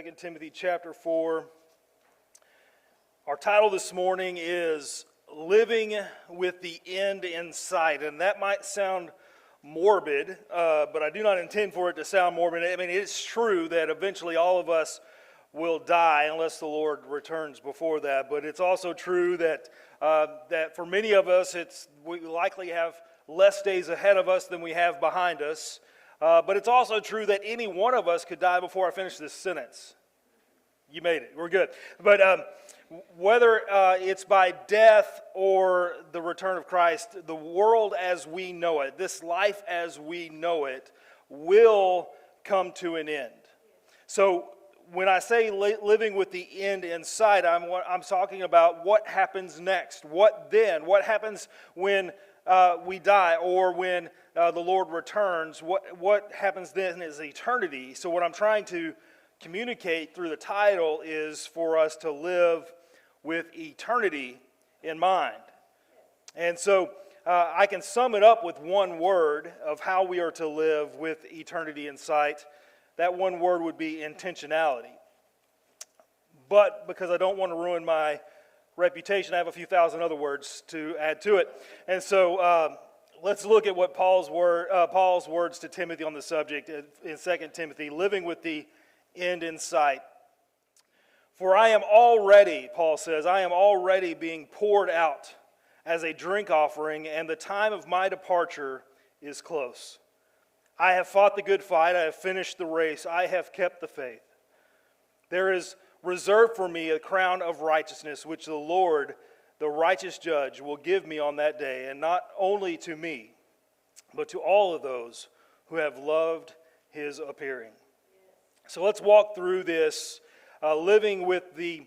2 Timothy chapter 4. Our title this morning is Living with the End in Sight. And that might sound morbid, but I do not intend for it to sound morbid. I mean, it's true that eventually all of us will die unless the Lord returns before that. But it's also true that for many of us, we likely have less days ahead of us than we have behind us. But it's also true that any one of us could die before I finish this sentence. You made it. We're good. But whether it's by death or the return of Christ, the world as we know it, this life as we know it, will come to an end. So when I say living with the end in sight, I'm talking about what happens next. What then? What happens when we die or when the Lord returns? What happens then is eternity. So what I'm trying to communicate through the title is for us to live with eternity in mind. And so I can sum it up with one word of how we are to live with eternity in sight. That one word would be intentionality. But because I don't want to ruin my reputation, I have a few thousand other words to add to it. And so let's look at what Paul's words to Timothy on the subject in 2 Timothy, living with the end in sight. For I am already, Paul says, I am already being poured out as a drink offering, and the time of my departure is close. I have fought the good fight, I have finished the race, I have kept the faith. There is reserved for me a crown of righteousness, which the Lord, the righteous judge, will give me on that day, and not only to me, but to all of those who have loved his appearing. So let's walk through this, living with the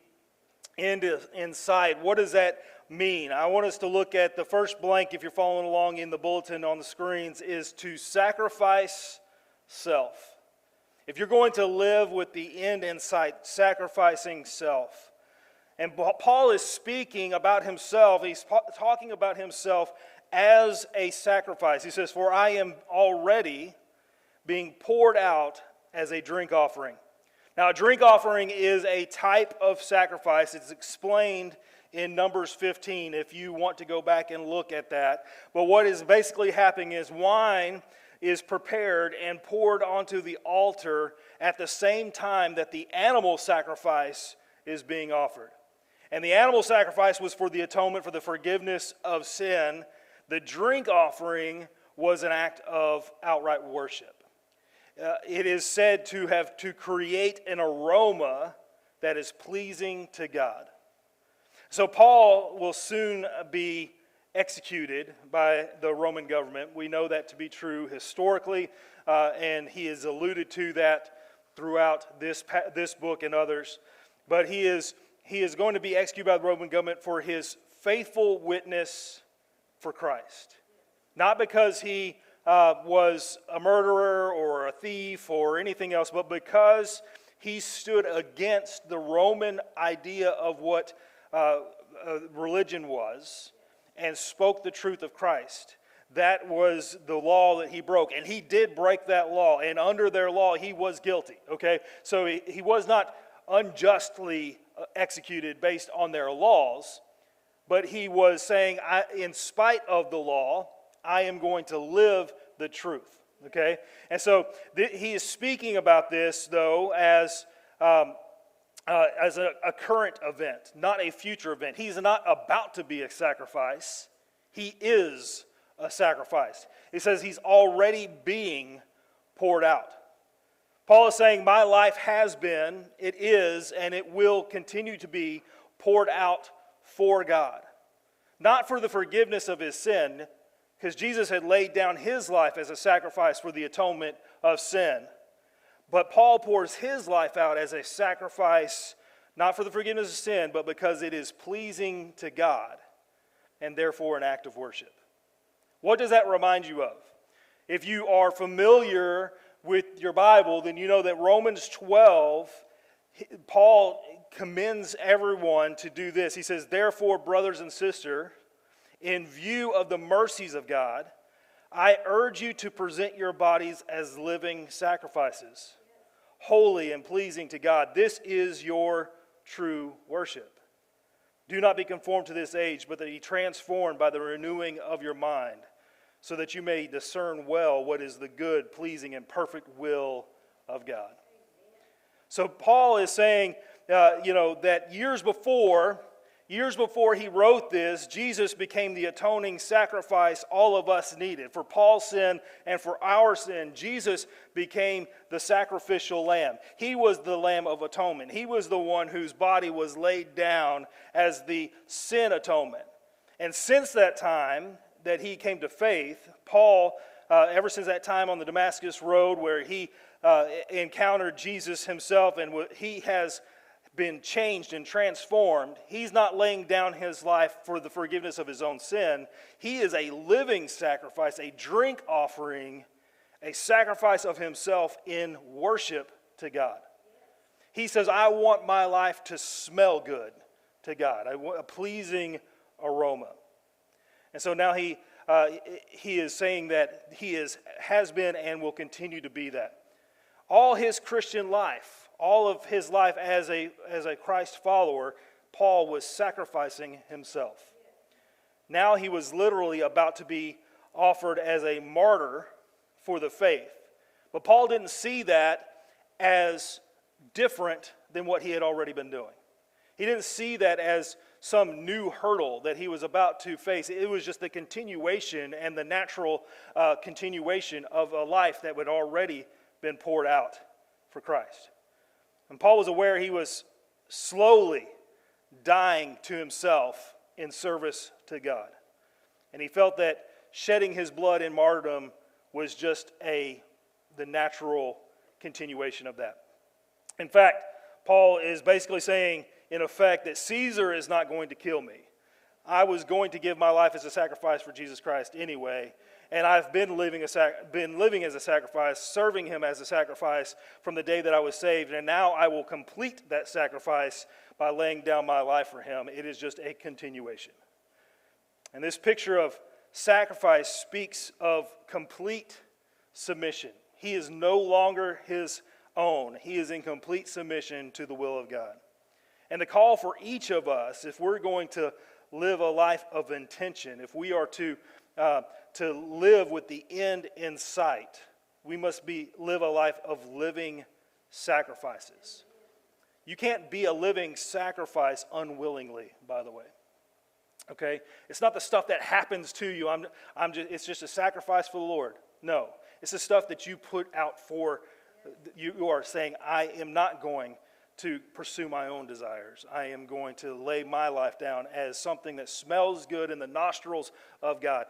end in sight. What does that mean? I want us to look at the first blank, if you're following along in the bulletin on the screens, is to sacrifice self. If you're going to live with the end in sight, sacrificing self. And Paul is speaking about himself. He's talking about himself as a sacrifice. He says, for I am already being poured out as a drink offering. Now, a drink offering is a type of sacrifice. It's explained in Numbers 15 if you want to go back and look at that. But what is basically happening is wine is prepared and poured onto the altar at the same time that the animal sacrifice is being offered. And the animal sacrifice was for the atonement, for the forgiveness of sin. The drink offering was an act of outright worship. It is said to have to create an aroma that is pleasing to God. So Paul will soon be executed by the Roman government. We know that to be true historically, and he has alluded to that throughout this book and others. But he is going to be executed by the Roman government for his faithful witness for Christ. Not because he was a murderer or a thief or anything else, but because he stood against the Roman idea of what religion was and spoke the truth of Christ. That was the law that he broke, and he did break that law, and under their law he was guilty, okay? So he was not unjustly executed based on their laws, but he was saying, in spite of the law, I am going to live the truth, okay? And so he is speaking about this, though, as a current event, not a future event. He's not about to be a sacrifice. He is a sacrifice. He says he's already being poured out. Paul is saying, my life has been, it is, and it will continue to be poured out for God. Not for the forgiveness of his sin, because Jesus had laid down his life as a sacrifice for the atonement of sin. But Paul pours his life out as a sacrifice, not for the forgiveness of sin, but because it is pleasing to God, and therefore an act of worship. What does that remind you of? If you are familiar with your Bible, then you know that Romans 12, Paul commends everyone to do this. He says, therefore, brothers and sisters, in view of the mercies of God, I urge you to present your bodies as living sacrifices, holy and pleasing to God. This is your true worship. Do not be conformed to this age, but that ye transformed by the renewing of your mind, so that you may discern well what is the good, pleasing, and perfect will of God. So Paul is saying, that years before he wrote this, Jesus became the atoning sacrifice all of us needed. For Paul's sin and for our sin, Jesus became the sacrificial lamb. He was the Lamb of Atonement. He was the one whose body was laid down as the sin atonement. And since that time that he came to faith, Paul, ever since that time on the Damascus Road where he encountered Jesus himself, and he has been changed and transformed. He's not laying down his life for the forgiveness of his own sin. He is a living sacrifice, a drink offering, a sacrifice of himself in worship to God. He says, I want my life to smell good to God, I want a pleasing aroma. And so now he is saying that he has been and will continue to be that. All his Christian life, all of his life as a Christ follower, Paul was sacrificing himself. Now he was literally about to be offered as a martyr for the faith. But Paul didn't see that as different than what he had already been doing. He didn't see that as some new hurdle that he was about to face. It was just the continuation and the natural continuation of a life that had already been poured out for Christ. And Paul was aware he was slowly dying to himself in service to God. And he felt that shedding his blood in martyrdom was just the natural continuation of that. In fact, Paul is basically saying, in effect, that Caesar is not going to kill me. I was going to give my life as a sacrifice for Jesus Christ anyway, and I've been living as a sacrifice, serving him as a sacrifice from the day that I was saved, and now I will complete that sacrifice by laying down my life for him. It is just a continuation. And this picture of sacrifice speaks of complete submission. He is no longer his own. He is in complete submission to the will of God. And the call for each of us, if we're going to live a life of intention, if we are to live with the end in sight, we must live a life of living sacrifices. You can't be a living sacrifice unwillingly, by the way. Okay? It's not the stuff that happens to you. It's just a sacrifice for the Lord. No. It's the stuff that you put out for. You are saying, I am not going to pursue my own desires. I am going to lay my life down as something that smells good in the nostrils of God.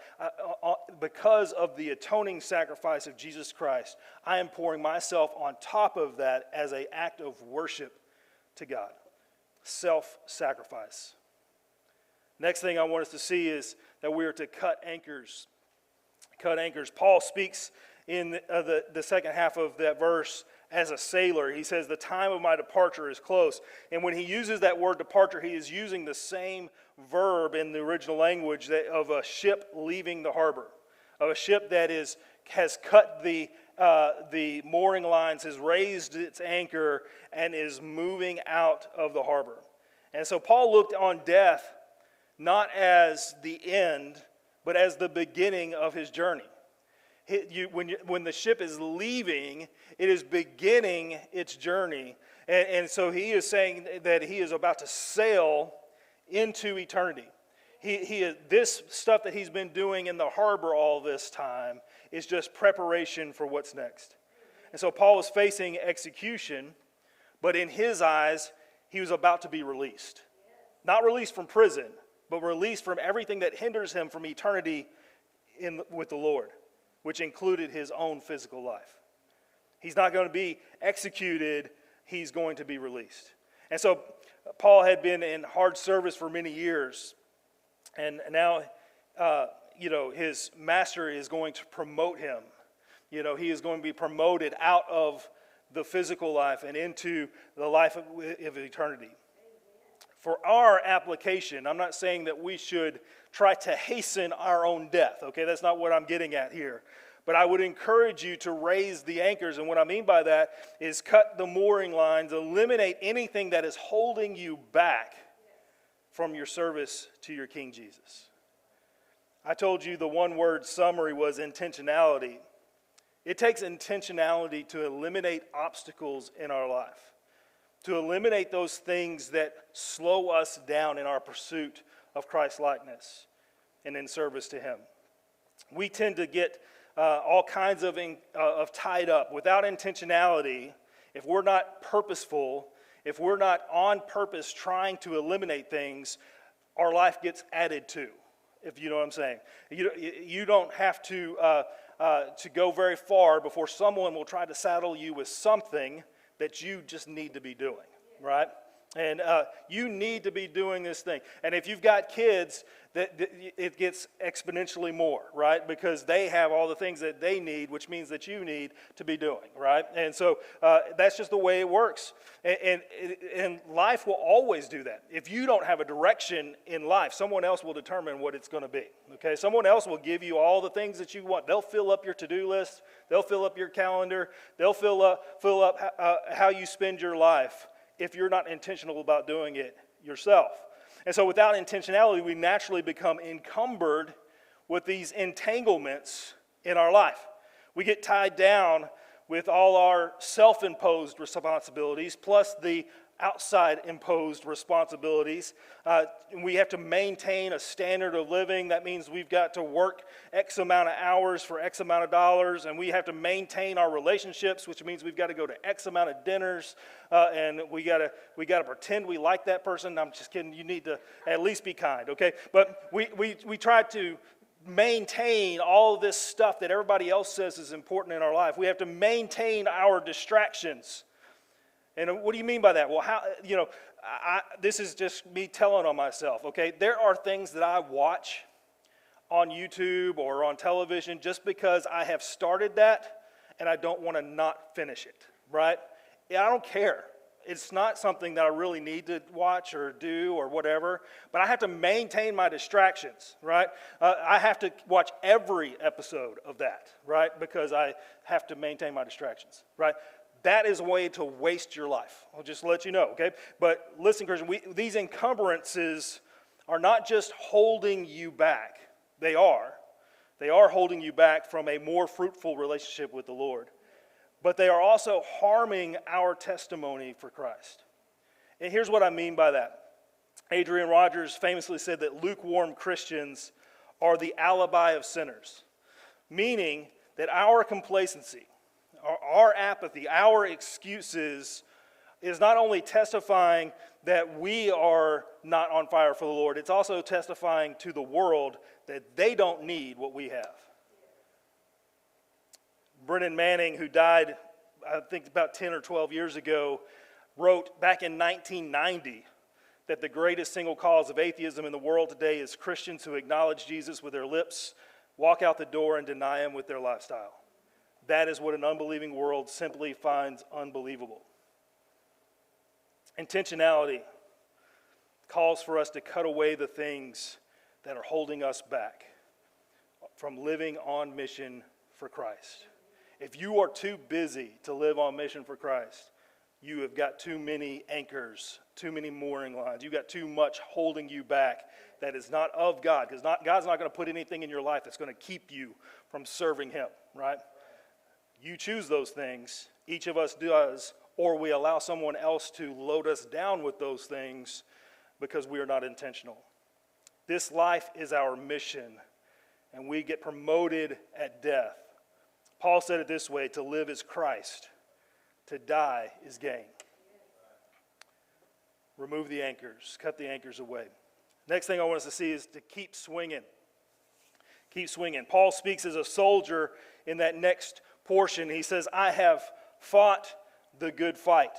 Because of the atoning sacrifice of Jesus Christ, I am pouring myself on top of that as an act of worship to God. Self-sacrifice. Next thing I want us to see is that we are to cut anchors. Cut anchors. Paul speaks in the second half of that verse as a sailor. He says, the time of my departure is close. And when he uses that word departure, he is using the same verb in the original language of a ship leaving the harbor, of a ship that has cut the mooring lines, has raised its anchor, and is moving out of the harbor. And so Paul looked on death not as the end, but as the beginning of his journey. When the ship is leaving, it is beginning its journey. And so he is saying that he is about to sail into eternity. This stuff that he's been doing in the harbor all this time is just preparation for what's next. And so Paul was facing execution, but in his eyes, he was about to be released. Not released from prison, but released from everything that hinders him from eternity with the Lord, which included his own physical life. He's not going to be executed, he's going to be released. And so Paul had been in hard service for many years, and now his master is going to promote him. He is going to be promoted out of the physical life and into the life of eternity. For our application, I'm not saying that we should try to hasten our own death, okay? That's not what I'm getting at here. But I would encourage you to raise the anchors, and what I mean by that is cut the mooring lines, eliminate anything that is holding you back from your service to your King Jesus. I told you the one-word summary was intentionality. It takes intentionality to eliminate obstacles in our life, to eliminate those things that slow us down in our pursuit of Christ-likeness and in service to Him. We tend to get all kinds of tied up. Without intentionality, if we're not purposeful, if we're not on purpose trying to eliminate things, our life gets added to, if you know what I'm saying. You don't have to go very far before someone will try to saddle you with something that you just need to be doing, right? And you need to be doing this thing. And if you've got kids, it gets exponentially more, right? Because they have all the things that they need, which means that you need to be doing, right? And so that's just the way it works. And life will always do that. If you don't have a direction in life, someone else will determine what it's going to be, okay? Someone else will give you all the things that you want. They'll fill up your to-do list. They'll fill up your calendar. They'll fill up how you spend your life if you're not intentional about doing it yourself. And so without intentionality, we naturally become encumbered with these entanglements in our life. We get tied down with all our self-imposed responsibilities, plus the outside imposed responsibilities. We have to maintain a standard of living. That means we've got to work X amount of hours for X amount of dollars, and we have to maintain our relationships, which means we've got to go to X amount of dinners, and we got to pretend we like that person. I'm just kidding. You need to at least be kind, okay? But we try to maintain all this stuff that everybody else says is important in our life. We have to maintain our distractions. And what do you mean by that? Well, this is just me telling on myself, okay? There are things that I watch on YouTube or on television just because I have started that and I don't want to not finish it, right? I don't care. It's not something that I really need to watch or do or whatever, but I have to maintain my distractions, right? I have to watch every episode of that, right? Because I have to maintain my distractions, right? That is a way to waste your life. I'll just let you know, okay? But listen, Christian, these encumbrances are not just holding you back. They are holding you back from a more fruitful relationship with the Lord. But they are also harming our testimony for Christ. And here's what I mean by that. Adrian Rogers famously said that lukewarm Christians are the alibi of sinners, meaning that our complacency, our apathy, our excuses is not only testifying that we are not on fire for the Lord, it's also testifying to the world that they don't need what we have. Brennan Manning, who died, I think about 10 or 12 years ago, wrote back in 1990 that the greatest single cause of atheism in the world today is Christians who acknowledge Jesus with their lips, walk out the door, and deny him with their lifestyle. That is what an unbelieving world simply finds unbelievable. Intentionality calls for us to cut away the things that are holding us back from living on mission for Christ. If you are too busy to live on mission for Christ, you have got too many anchors, too many mooring lines. You've got too much holding you back that is not of God, because God's not going to put anything in your life that's going to keep you from serving him, right? You choose those things, each of us does, or we allow someone else to load us down with those things because we are not intentional. This life is our mission, and we get promoted at death. Paul said it this way: to live is Christ, to die is gain. Remove the anchors, cut the anchors away. Next thing I want us to see is to keep swinging. Keep swinging. Paul speaks as a soldier in that next portion. He says, I have fought the good fight.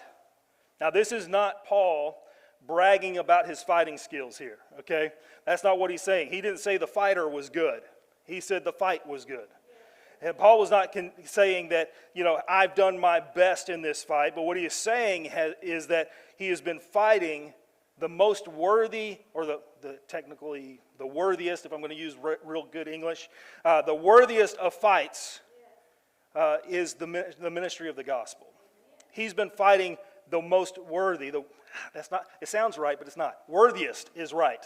Now, this is not Paul bragging about his fighting skills here, okay? That's not what he's saying. He didn't say the fighter was good. He said the fight was good. And Paul was not saying that, I've done my best in this fight, but what he is saying is that he has been fighting the most worthy, or technically the worthiest, if I'm going to use real good English, the worthiest of fights is the ministry of the gospel. He's been fighting the most worthy. It sounds right, but it's not. Worthiest is right.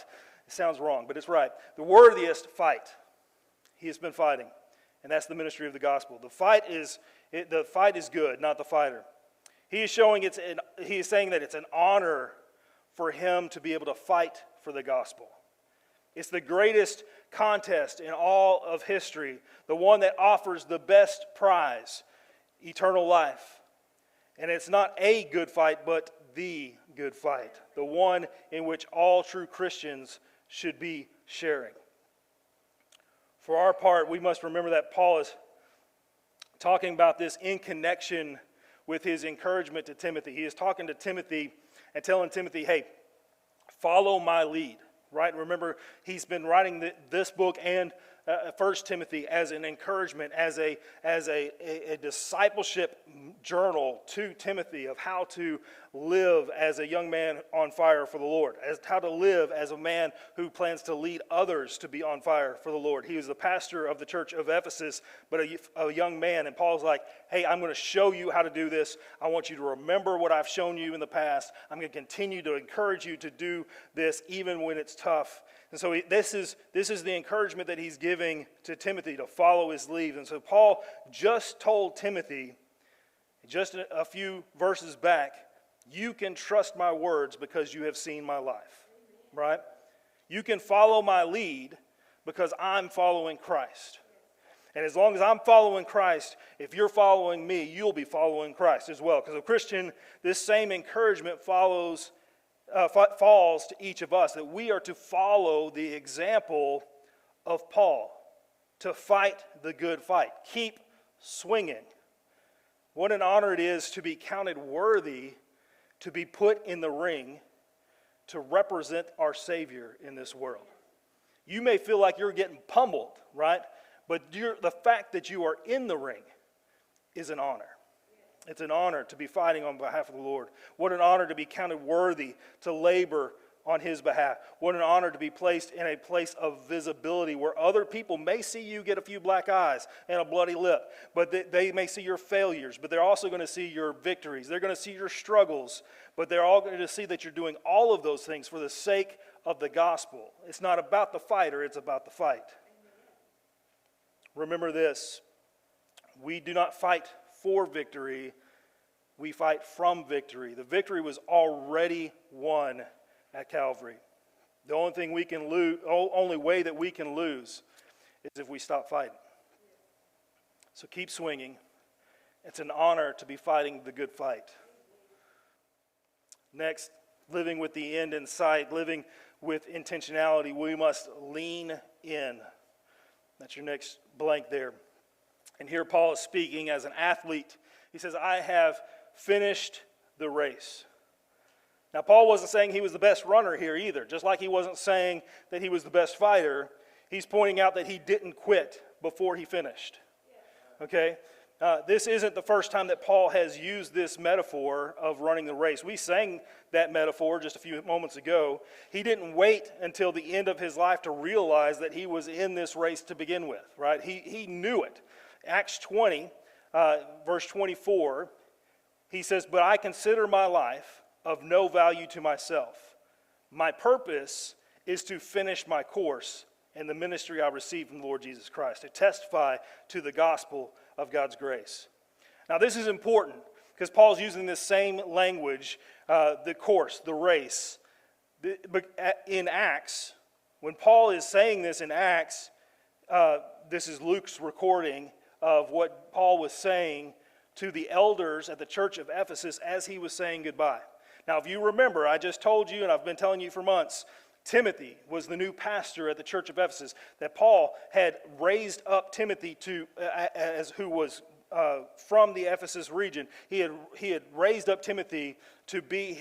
It sounds wrong, but it's right. The worthiest fight he has been fighting, and that's the ministry of the gospel. The fight is good, not the fighter. He is saying that it's an honor for him to be able to fight for the gospel. It's the greatest contest in all of history, the one that offers the best prize, eternal life. And it's not a good fight, but the good fight, the one in which all true Christians should be sharing. For our part, we must remember that Paul is talking about this in connection with his encouragement to Timothy. He is talking to Timothy and telling Timothy, hey, follow my lead. Right? Remember, he's been writing this book and 1 Timothy as an encouragement, as a discipleship journal to Timothy of how to live as a young man on fire for the Lord, as how to live as a man who plans to lead others to be on fire for the Lord. He was the pastor of the church of Ephesus, but a young man, and Paul's like, hey, I'm going to show you how to do this. I want you to remember what I've shown you in the past. I'm going to continue to encourage you to do this even when it's tough. And so this is the encouragement that he's giving to Timothy to follow his lead. And so Paul just told Timothy, just a few verses back, you can trust my words because you have seen my life, right? You can follow my lead because I'm following Christ. And as long as I'm following Christ, if you're following me, you'll be following Christ as well. Because a Christian, this same encouragement falls to each of us, that we are to follow the example of Paul, to fight the good fight. Keep swinging. What an honor it is to be counted worthy to be put in the ring to represent our Savior in this world. You may feel like you're getting pummeled, right? But the fact that you are in the ring is an honor. It's an honor to be fighting on behalf of the Lord. What an honor to be counted worthy to labor on his behalf. What an honor to be placed in a place of visibility where other people may see you get a few black eyes and a bloody lip, but they may see your failures, but they're also going to see your victories. They're going to see your struggles, but they're all going to see that you're doing all of those things for the sake of the gospel. It's not about the fighter, it's about the fight. Remember this, we do not fight for victory, we fight from victory. The victory was already won at Calvary. The only thing we can lose, only way that we can lose is if we stop fighting. So keep swinging. It's an honor to be fighting the good fight. Next, living with the end in sight, living with intentionality, we must lean in. That's your next blank there. And here Paul is speaking as an athlete. He says, I have finished the race. Now, Paul wasn't saying he was the best runner here either. Just like he wasn't saying that he was the best fighter, he's pointing out that he didn't quit before he finished. Okay? This isn't the first time that Paul has used this metaphor of running the race. We sang that metaphor just a few moments ago. He didn't wait until the end of his life to realize that he was in this race to begin with, right? He knew it. Acts 20, verse 24, he says, but I consider my life of no value to myself. My purpose is to finish my course in the ministry I received from the Lord Jesus Christ, to testify to the gospel of God's grace. Now this is important because Paul's using this same language, the course, the race. In Acts, when Paul is saying this in Acts, this is Luke's recording of what Paul was saying to the elders at the church of Ephesus as he was saying goodbye. Now, if you remember, I just told you, and I've been telling you for months, Timothy was the new pastor at the church of Ephesus, that Paul had raised up Timothy who was from the Ephesus region. He had raised up Timothy to be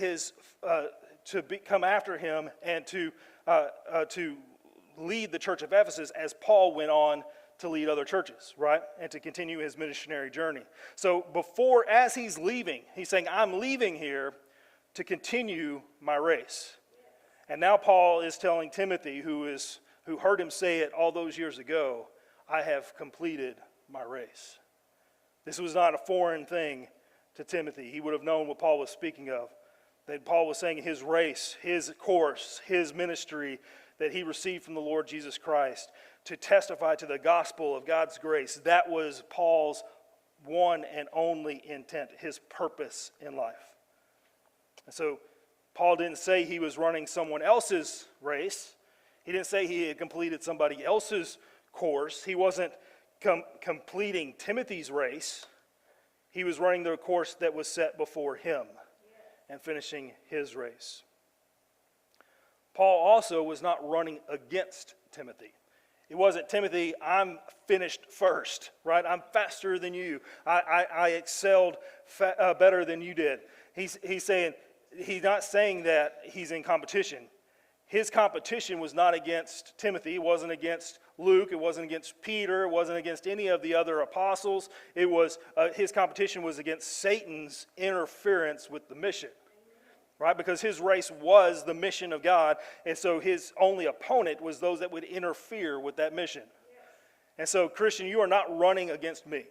come after him and to lead the church of Ephesus as Paul went on to lead other churches, right? And to continue his missionary journey. So as he's leaving, he's saying, I'm leaving here to continue my race. And now Paul is telling Timothy, who heard him say it all those years ago, I have completed my race. This was not a foreign thing to Timothy. He would have known what Paul was speaking of. That Paul was saying his race, his course, his ministry that he received from the Lord Jesus Christ to testify to the gospel of God's grace. That was Paul's one and only intent, his purpose in life. And so Paul didn't say he was running someone else's race. He didn't say he had completed somebody else's course. He wasn't completing Timothy's race. He was running the course that was set before him and finishing his race. Paul also was not running against Timothy. It wasn't, Timothy, I'm finished first, right? I'm faster than you. I excelled better than you did. He's not saying that he's in competition. His competition was not against Timothy. It wasn't against Luke. It wasn't against Peter. It wasn't against any of the other apostles. It was his competition was against Satan's interference with the mission, right? Because his race was the mission of God, and so his only opponent was those that would interfere with that mission. And so, Christian, you are not running against me,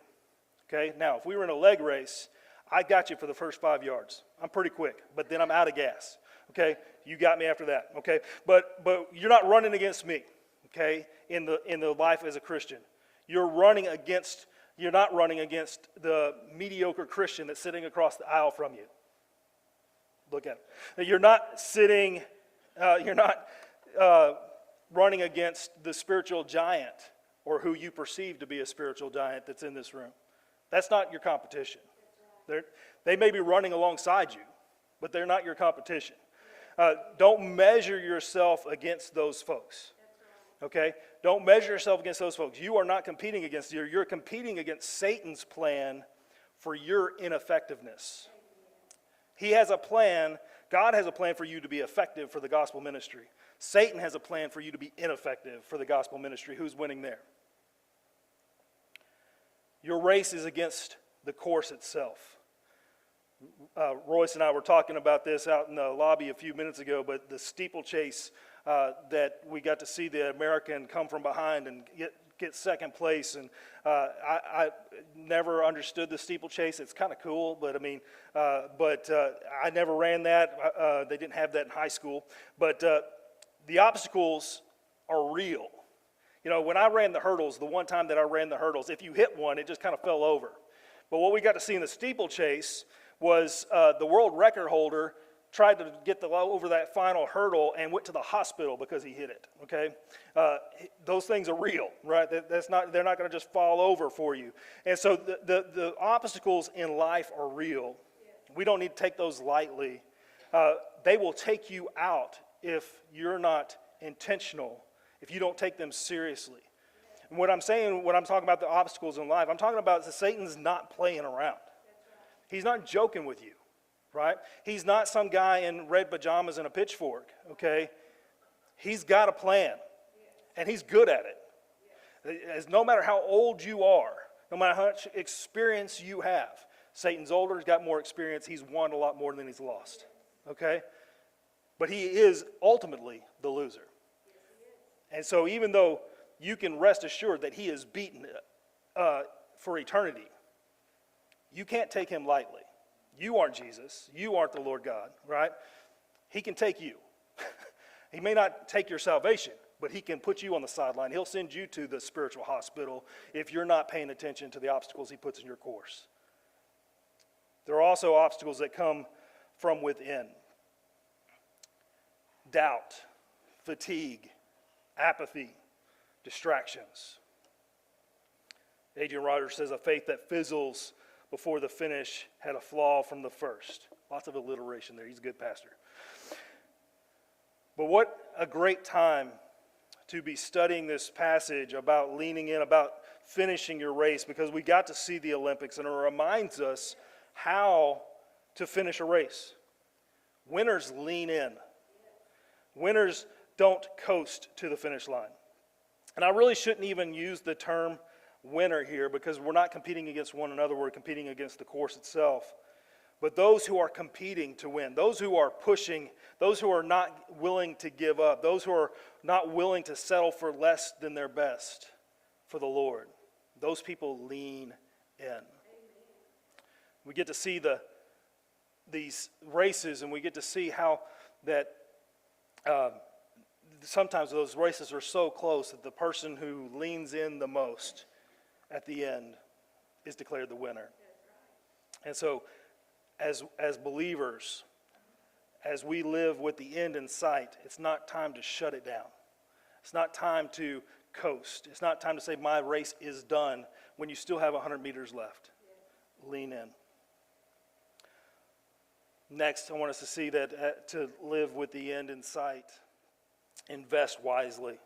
okay? Now, if we were in a leg race, I got you for the first 5 yards. I'm pretty quick, but then I'm out of gas, okay? You got me after that, okay? But you're not running against me, okay, in the life as a Christian. You're not running against the mediocre Christian that's sitting across the aisle from you. Look at it. You're not running against the spiritual giant or who you perceive to be a spiritual giant that's in this room. That's not your competition. They may be running alongside you, but they're not your competition. Don't measure yourself against those folks. Okay? Don't measure yourself against those folks. You are not competing against you. You're competing against Satan's plan for your ineffectiveness. He has a plan. God has a plan for you to be effective for the gospel ministry. Satan has a plan for you to be ineffective for the gospel ministry. Who's winning there? Your race is against the course itself. Royce and I were talking about this out in the lobby a few minutes ago, but the steeplechase that we got to see the American come from behind and get second place, and I never understood the steeplechase. It's kind of cool, but I never ran that. They didn't have that in high school, but the obstacles are real. You know, when I ran the hurdles, the one time that I ran the hurdles, if you hit one, it just kind of fell over. But what we got to see in the steeplechase was the world record holder tried to get over that final hurdle and went to the hospital because he hit it, okay? Those things are real, right? They're not going to just fall over for you. And so the obstacles in life are real. We don't need to take those lightly. They will take you out if you're not intentional, if you don't take them seriously. And what I'm talking about the obstacles in life, I'm talking about Satan's not playing around. He's not joking with you, right? He's not some guy in red pajamas and a pitchfork, okay? He's got a plan, and he's good at it. No matter how old you are, no matter how much experience you have, Satan's older, he's got more experience, he's won a lot more than he's lost, okay? But he is ultimately the loser. And so even though you can rest assured that he is beaten for eternity, you can't take him lightly. You aren't Jesus. You aren't the Lord God, right? He can take you. He may not take your salvation, but he can put you on the sideline. He'll send you to the spiritual hospital if you're not paying attention to the obstacles he puts in your course. There are also obstacles that come from within. Doubt, fatigue, apathy, distractions. Adrian Rogers says a faith that fizzles before the finish had a flaw from the first. Lots of alliteration there. He's a good pastor. But what a great time to be studying this passage about leaning in, about finishing your race, because we got to see the Olympics, and it reminds us how to finish a race. Winners lean in. Winners don't coast to the finish line. And I really shouldn't even use the term winner here, because we're not competing against one another, we're competing against the course itself. But those who are competing to win, those who are pushing, those who are not willing to give up, those who are not willing to settle for less than their best for the Lord, those people lean in. We get to see these races, and we get to see how that sometimes those races are so close that the person who leans in the most at the end is declared the winner. And so as believers, as we live with the end in sight, it's not time to shut it down. It's not time to coast. It's not time to say my race is done when you still have 100 meters left. Lean in. Next, I want us to see that to live with the end in sight, invest wisely.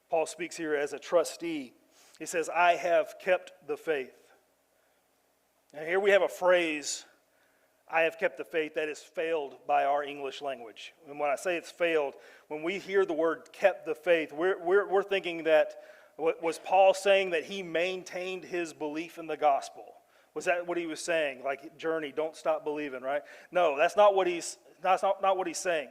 Paul speaks here as a trustee. He says, I have kept the faith. And here we have a phrase, I have kept the faith, that is failed by our English language. And when I say it's failed, when we hear the word kept the faith, we're thinking that, was Paul saying that he maintained his belief in the gospel? Was that what he was saying? Like, journey, don't stop believing, right? No, that's not what he's saying.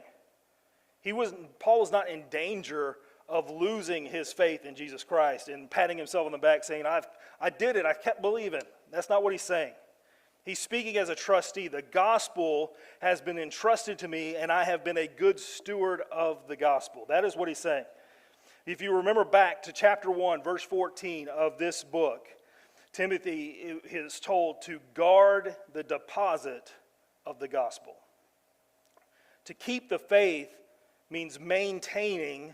Paul was not in danger of losing his faith in Jesus Christ and patting himself on the back saying, I did it, I kept believing. That's not what he's saying. He's speaking as a trustee. The gospel has been entrusted to me, and I have been a good steward of the gospel. That is what he's saying. If you remember back to chapter 1, verse 14 of this book, Timothy is told to guard the deposit of the gospel. To keep the faith means maintaining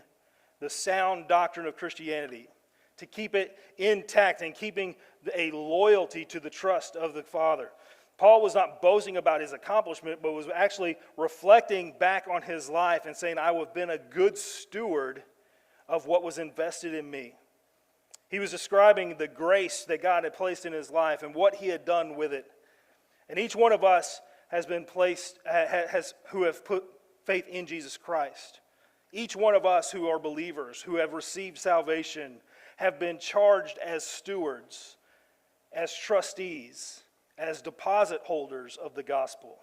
the sound doctrine of Christianity. To keep it intact and keeping a loyalty to the trust of the Father. Paul was not boasting about his accomplishment, but was actually reflecting back on his life and saying, I have been a good steward of what was invested in me. He was describing the grace that God had placed in his life and what he had done with it. And each one of us has been placed, who have put faith in Jesus Christ. Each one of us who are believers, who have received salvation, have been charged as stewards, as trustees, as deposit holders of the gospel.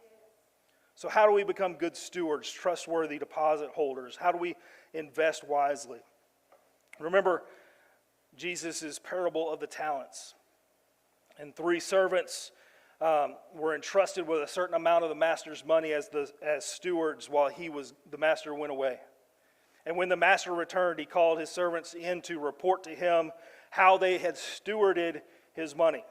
So how do we become good stewards, trustworthy deposit holders? How do we invest wisely? Remember Jesus' parable of the talents. And 3 servants were entrusted with a certain amount of the master's money as stewards while the master went away. And when the master returned, he called his servants in to report to him how they had stewarded his money.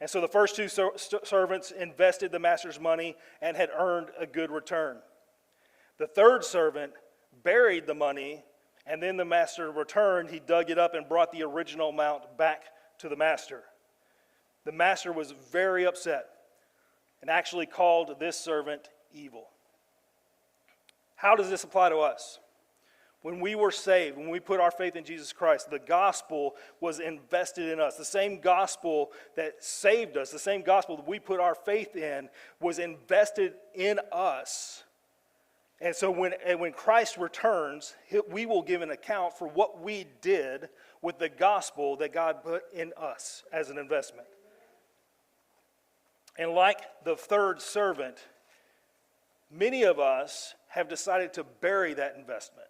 And so the first 2 servants invested the master's money and had earned a good return. The 3rd servant buried the money, and then the master returned. He dug it up and brought the original amount back to the master. The master was very upset and actually called this servant evil. How does this apply to us? When we were saved, when we put our faith in Jesus Christ, the gospel was invested in us. The same gospel that saved us, the same gospel that we put our faith in, was invested in us. And so when Christ returns, we will give an account for what we did with the gospel that God put in us as an investment. And like the 3rd servant, many of us have decided to bury that investment.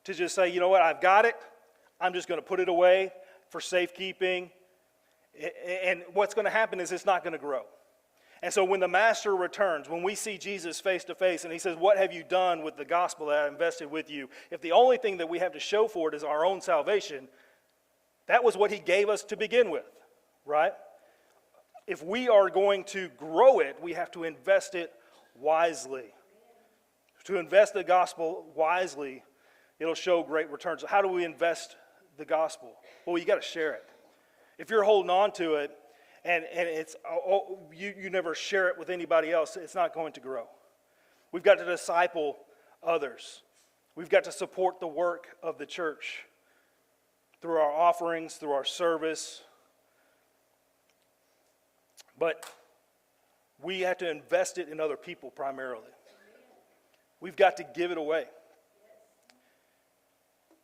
To just say, you know what, I've got it. I'm just going to put it away for safekeeping. And what's going to happen is it's not going to grow. And so when the master returns, when we see Jesus face to face and he says, what have you done with the gospel that I invested with you? If the only thing that we have to show for it is our own salvation, that was what he gave us to begin with, right? If we are going to grow it, we have to invest it wisely. To invest the gospel wisely, it'll show great returns. How do we invest the gospel? Well, you got to share it. If you're holding on to it and it's you never share it with anybody else, it's not going to grow. We've got to disciple others. We've got to support the work of the church through our offerings, through our service. But we have to invest it in other people primarily. We've got to give it away.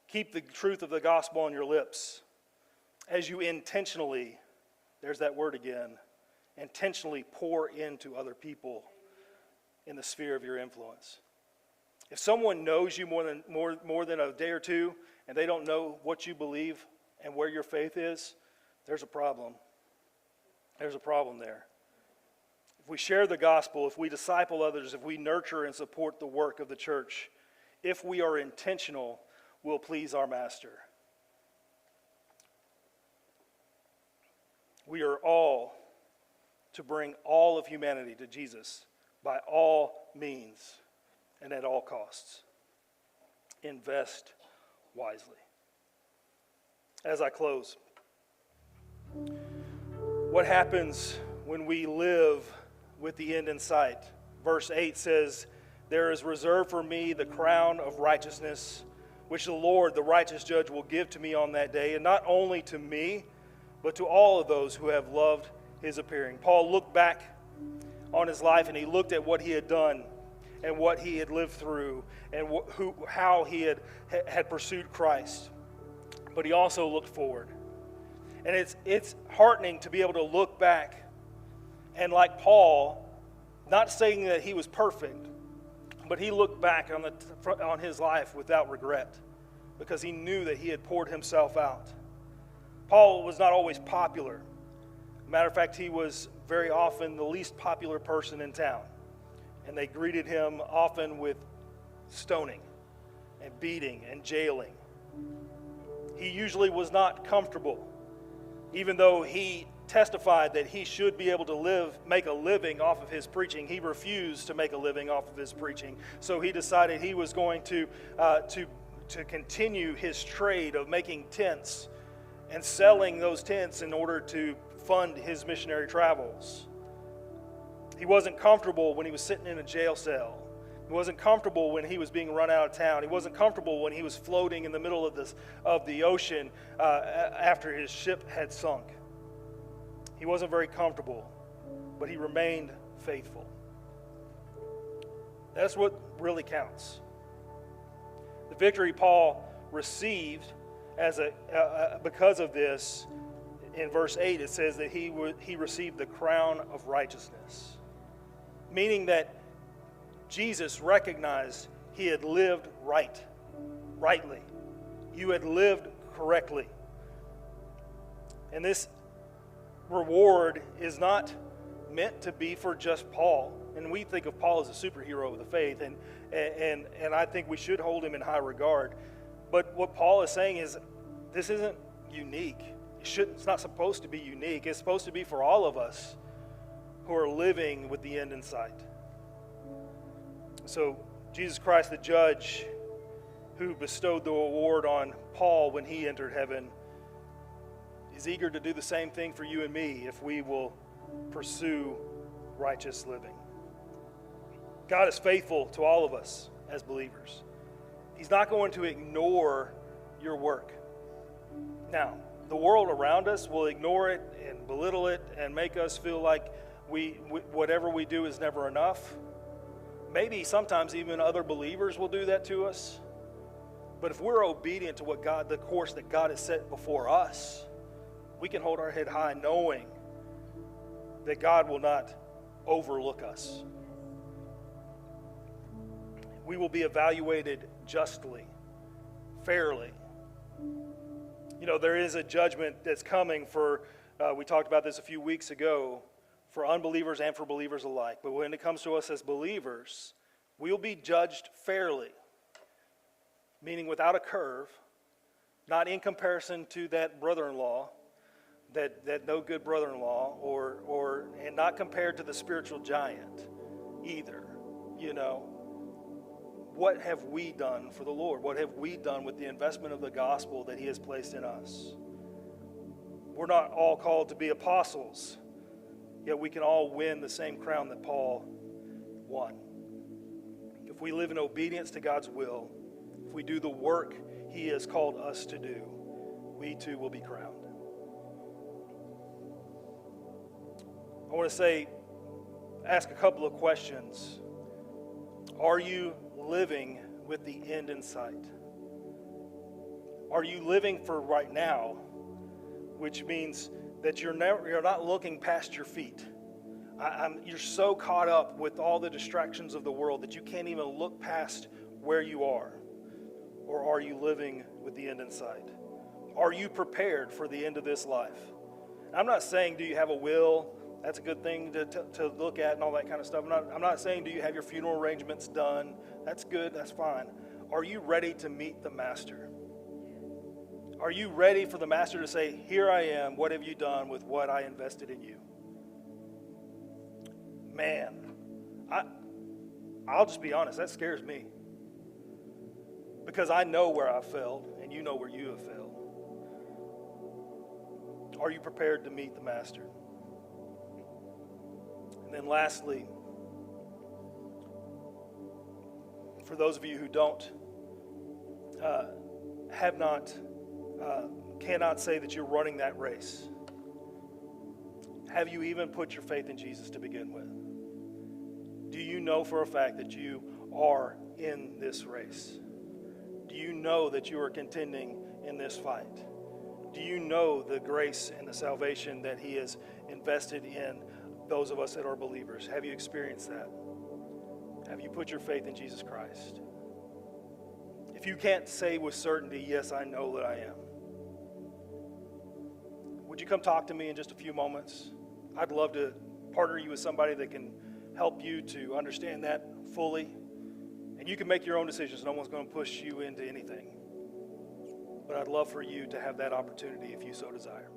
Keep the truth of the gospel on your lips as you intentionally, there's that word again, intentionally pour into other people in the sphere of your influence. If someone knows you more than a day or two and they don't know what you believe and where your faith is, there's a problem. There's a problem there. if we share the gospel, if we disciple others, if we nurture and support the work of the church, if we are intentional, we'll please our Master. We are all to bring all of humanity to Jesus by all means and at all costs. Invest wisely. As I close, what happens when we live with the end in sight? Verse 8 says, "There is reserved for me the crown of righteousness, which the Lord, the righteous judge, will give to me on that day, and not only to me, but to all of those who have loved his appearing." Paul looked back on his life, and he looked at what he had done and what he had lived through and how he had pursued Christ. But he also looked forward. And it's heartening to be able to look back and, like Paul, not saying that he was perfect, but he looked back on his life without regret because he knew that he had poured himself out. Paul was not always popular. Matter of fact, he was very often the least popular person in town. And they greeted him often with stoning and beating and jailing. He usually was not comfortable, even though he testified that he should be able to make a living off of his preaching. He refused to make a living off of his preaching. So he decided he was going to continue his trade of making tents and selling those tents in order to fund his missionary travels. He wasn't comfortable when he was sitting in a jail cell. He wasn't comfortable when he was being run out of town. He wasn't comfortable when he was floating in the middle of the ocean after his ship had sunk. He wasn't very comfortable, but he remained faithful. That's what really counts. The victory Paul received because of this, in verse 8, it says that he received the crown of righteousness, meaning that Jesus recognized he had lived rightly. You had lived correctly. And this reward is not meant to be for just Paul. And we think of Paul as a superhero of the faith, and I think we should hold him in high regard. But what Paul is saying is this isn't unique. It's not supposed to be unique. It's supposed to be for all of us who are living with the end in sight. So Jesus Christ, the judge who bestowed the award on Paul when he entered heaven, is eager to do the same thing for you and me if we will pursue righteous living. God is faithful to all of us as believers. He's not going to ignore your work. Now, the world around us will ignore it and belittle it and make us feel like whatever we do is never enough. Maybe sometimes even other believers will do that to us. But if we're obedient to the course that God has set before us, we can hold our head high knowing that God will not overlook us. We will be evaluated justly, fairly. You know, there is a judgment that's coming for, we talked about this a few weeks ago, for unbelievers and for believers alike. But when it comes to us as believers, we'll be judged fairly, meaning without a curve, not in comparison to that brother-in-law, that no good brother-in-law, and not compared to the spiritual giant either. You know, what have we done for the Lord? What have we done with the investment of the gospel that he has placed in us? We're not all called to be apostles, yet we can all win the same crown that Paul won. If we live in obedience to God's will, if we do the work he has called us to do, we too will be crowned. I want to ask a couple of questions. Are you living with the end in sight? Are you living for right now, which means that you're not looking past your feet? You're so caught up with all the distractions of the world that you can't even look past where you are. Or are you living with the end in sight? Are you prepared for the end of this life? I'm not saying do you have a will That's a good thing to look at and all that kind of stuff. I'm not saying do you have your funeral arrangements done. That's good, that's fine. Are you ready to meet the Master? Are you ready for the Master to say, here I am, what have you done with what I invested in you? Man, I'll just be honest, that scares me. Because I know where I failed, and you know where you have failed. Are you prepared to meet the Master? And then lastly, for those of you who don't, cannot say that you're running that race, have you even put your faith in Jesus to begin with? Do you know for a fact that you are in this race? Do you know that you are contending in this fight? Do you know the grace and the salvation that He has invested in those of us that are believers? Have you experienced that? Have you put your faith in Jesus Christ? If you can't say with certainty, yes, I know that I am, would you come talk to me in just a few moments? I'd love to partner you with somebody that can help you to understand that fully. And you can make your own decisions. No one's going to push you into anything. But I'd love for you to have that opportunity if you so desire.